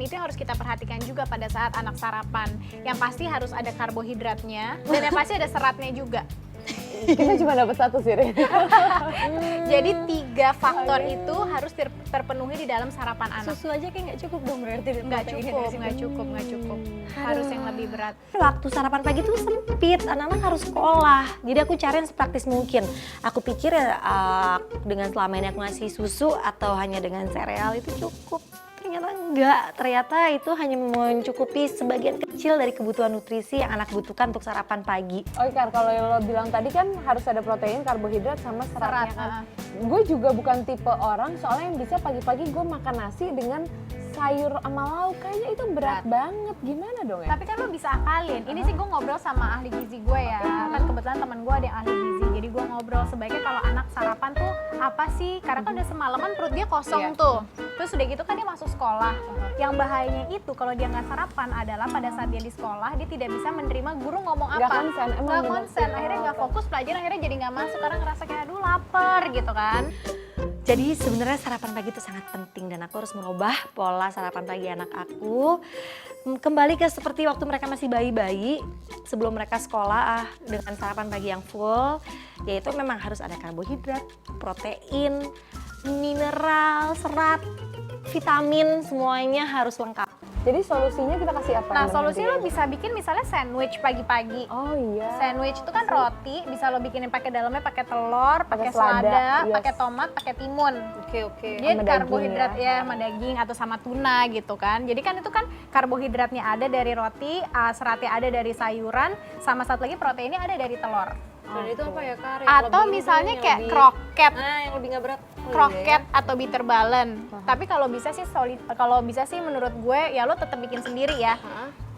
itu yang harus kita perhatikan juga pada saat anak sarapan. Yang pasti harus ada karbohidratnya dan yang pasti ada seratnya juga. Kita cuma dapat satu sih, Rin. Jadi 3 faktor itu harus terpenuhi di dalam sarapan anak. Susu aja kayak nggak cukup dong berarti. Nggak cukup. Harus yang lebih berat. Waktu sarapan pagi tuh sempit, anak-anak harus sekolah. Jadi aku cari yang sepraktis mungkin. Aku pikir ya dengan selama ini aku ngasih susu atau hanya dengan sereal itu cukup. Ternyata enggak, ternyata itu hanya mencukupi sebagian kecil dari kebutuhan nutrisi yang anak butuhkan untuk sarapan pagi. Oke, Kar, kalau yang lo bilang tadi kan harus ada protein, karbohidrat, sama seratnya kan. Gue juga bukan tipe orang soalnya yang bisa pagi-pagi gue makan nasi dengan sayur sama lauk, kayaknya itu berat banget. Gimana dong ya? Tapi kan lo bisa akalin. Ini sih gue ngobrol sama ahli gizi gue ya. Kan kebetulan teman gue ada yang ahli gizi. Jadi gue ngobrol sebaiknya kalau anak sarapan tuh apa sih? Karena kan udah semalaman perut dia kosong tuh. Terus udah gitu kan dia masuk sekolah. Yang bahayanya itu kalau dia nggak sarapan adalah pada saat dia di sekolah dia tidak bisa menerima guru ngomong apa. Nggak konsen. Akhirnya nggak fokus pelajaran, akhirnya jadi nggak masuk karena ngerasa kayak aduh lapar gitu kan. Jadi sebenarnya sarapan pagi itu sangat penting dan aku harus merubah pola sarapan pagi anak aku. Kembali ke seperti waktu mereka masih bayi-bayi, sebelum mereka sekolah dengan sarapan pagi yang full, yaitu memang harus ada karbohidrat, protein, mineral, serat, vitamin, semuanya harus lengkap. Jadi solusinya kita kasih apa? Nah solusinya lo bisa bikin misalnya sandwich pagi-pagi. Oh iya. Sandwich itu kan roti, bisa lo bikinin pakai dalamnya pakai telur, pakai selada, pakai tomat, pakai timun. Oke. Dia sama karbohidrat daging ya, sama daging atau sama tuna gitu kan. Jadi kan itu kan karbohidratnya ada dari roti, seratnya ada dari sayuran, sama satu lagi proteinnya ada dari telur. Dan itu apa ya Kak? Atau misalnya kayak kroket. Nah yang lebih nggak berat. Kroket atau bitter balen. Tapi kalau bisa sih menurut gue ya lo tetap bikin sendiri ya.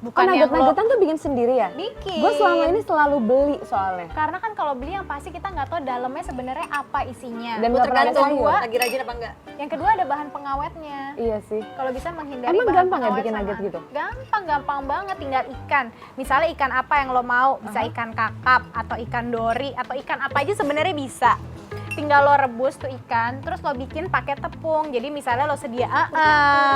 Bukan yang nugget-nuggetan tuh bikin sendiri ya? bikin. Gue selama ini selalu beli soalnya. Karena kan kalau beli yang pasti kita nggak tahu dalamnya sebenarnya apa isinya. Dan nggak pernah ada sayur. Lagi rajin apa enggak? Yang kedua ada bahan pengawetnya. Iya sih. Kalau bisa menghindari Emang bahan gampang ya pengawet bikin sama- nugget gitu? Gampang banget, tinggal ikan. Misalnya ikan apa yang lo mau, bisa ikan kakap atau ikan dori atau ikan apa aja sebenarnya bisa. Tinggal lo rebus tuh ikan, terus lo bikin pakai tepung. Jadi misalnya lo sedia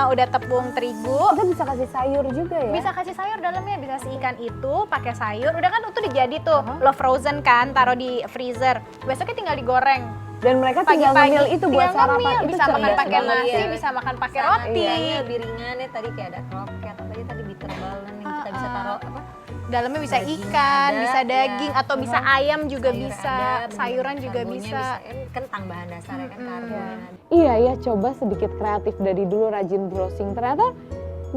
udah tepung terigu, Kita bisa kasih sayur juga ya? bisa kasih sayur dalamnya, bisa si ikan itu pakai sayur. Udah kan itu udah jadi tuh, lo frozen kan, taruh di freezer. Besoknya tinggal digoreng. Dan mereka tinggal ngemil itu buat tinggal sarapan. ngemil, Itu bisa makan cerdas pakai banget nasi, ya. bisa makan pakai roti. Lebih ringan ya tadi kayak ada kroket, apalagi tadi bitter balen yang kita bisa taruh apa? Dalamnya bisa Daging ikan, ada, bisa daging, ya. atau bisa ayam juga Sayur bisa, ada, sayuran juga karbonya bisa. Kan tambahan dasarnya kan karbonya. Iya ya, coba sedikit kreatif dari dulu rajin browsing. Ternyata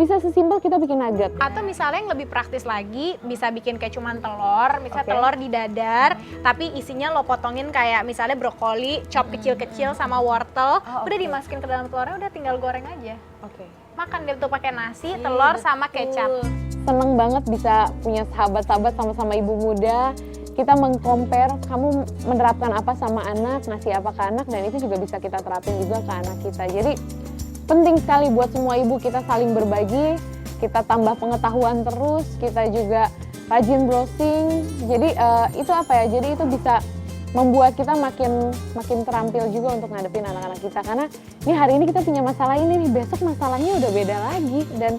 bisa sesimpel kita bikin nugget. Atau misalnya yang lebih praktis lagi, bisa bikin kayak cuman telur, misalnya Oke. telur didadar, tapi isinya lo potongin kayak misalnya brokoli, chop kecil-kecil sama wortel, udah dimasukin ke dalam telurnya, udah tinggal goreng aja. Oke. Makan deh tuh pakai nasi, telur sama kecap. Seneng banget bisa punya sahabat-sahabat sama-sama ibu muda. Kita meng-compare kamu menerapkan apa sama anak, ngasih apa ke anak, dan itu juga bisa kita terapin juga ke anak kita. Jadi penting sekali buat semua ibu kita saling berbagi, kita tambah pengetahuan terus, kita juga rajin browsing. Jadi itu apa ya? Jadi itu bisa membuat kita makin terampil juga untuk ngadepin anak-anak kita. Karena ini hari ini kita punya masalah ini nih, besok masalahnya udah beda lagi. Dan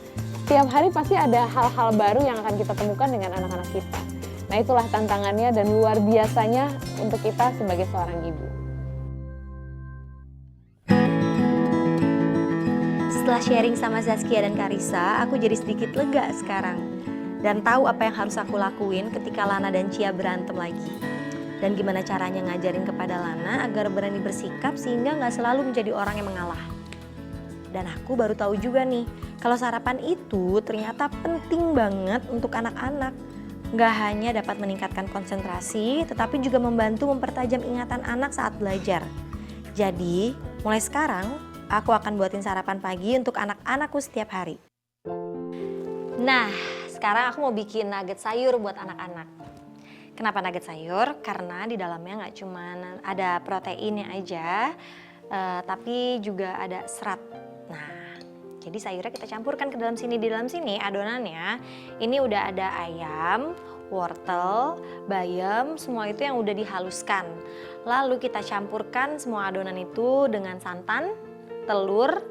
tiap hari pasti ada hal-hal baru yang akan kita temukan dengan anak-anak kita. Nah itulah tantangannya dan luar biasanya untuk kita sebagai seorang ibu. Setelah sharing sama Zaskia dan Karissa, aku jadi sedikit lega sekarang. Dan tahu apa yang harus aku lakuin ketika Lana dan Cia berantem lagi. Dan gimana caranya ngajarin kepada Lana agar berani bersikap sehingga nggak selalu menjadi orang yang mengalah. Dan aku baru tahu juga nih, kalau sarapan itu ternyata penting banget untuk anak-anak. Nggak hanya dapat meningkatkan konsentrasi, tetapi juga membantu mempertajam ingatan anak saat belajar. Jadi, mulai sekarang, aku akan buatin sarapan pagi untuk anak-anakku setiap hari. Nah, sekarang aku mau bikin nugget sayur buat anak-anak. Kenapa nugget sayur? Karena di dalamnya nggak cuma ada proteinnya aja, tapi juga ada serat. Nah, jadi sayurnya kita campurkan ke dalam sini. Di dalam sini adonannya, ini udah ada ayam, wortel, bayam, semua itu yang udah dihaluskan. Lalu kita campurkan semua adonan itu dengan santan, telur,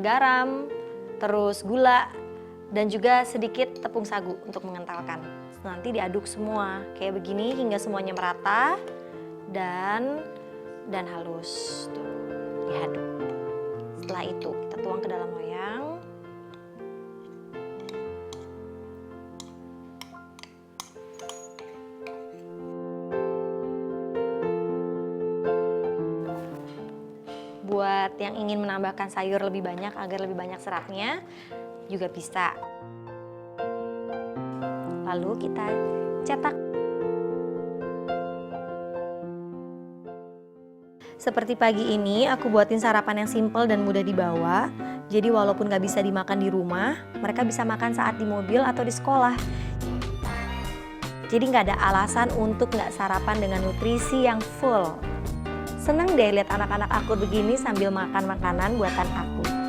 garam, terus gula, dan juga sedikit tepung sagu untuk mengentalkan. Nanti diaduk semua kayak begini hingga semuanya merata dan halus. Tuh, diaduk. Setelah itu kita tuang ke dalam loyang. Buat yang ingin menambahkan sayur lebih banyak agar lebih banyak seratnya juga bisa. Lalu kita cetak. Seperti pagi ini aku buatin sarapan yang simple dan mudah dibawa. Jadi walaupun gak bisa dimakan di rumah, mereka bisa makan saat di mobil atau di sekolah. Jadi gak ada alasan untuk gak sarapan dengan nutrisi yang full. Seneng deh lihat anak-anak aku begini sambil makan makanan buatan aku.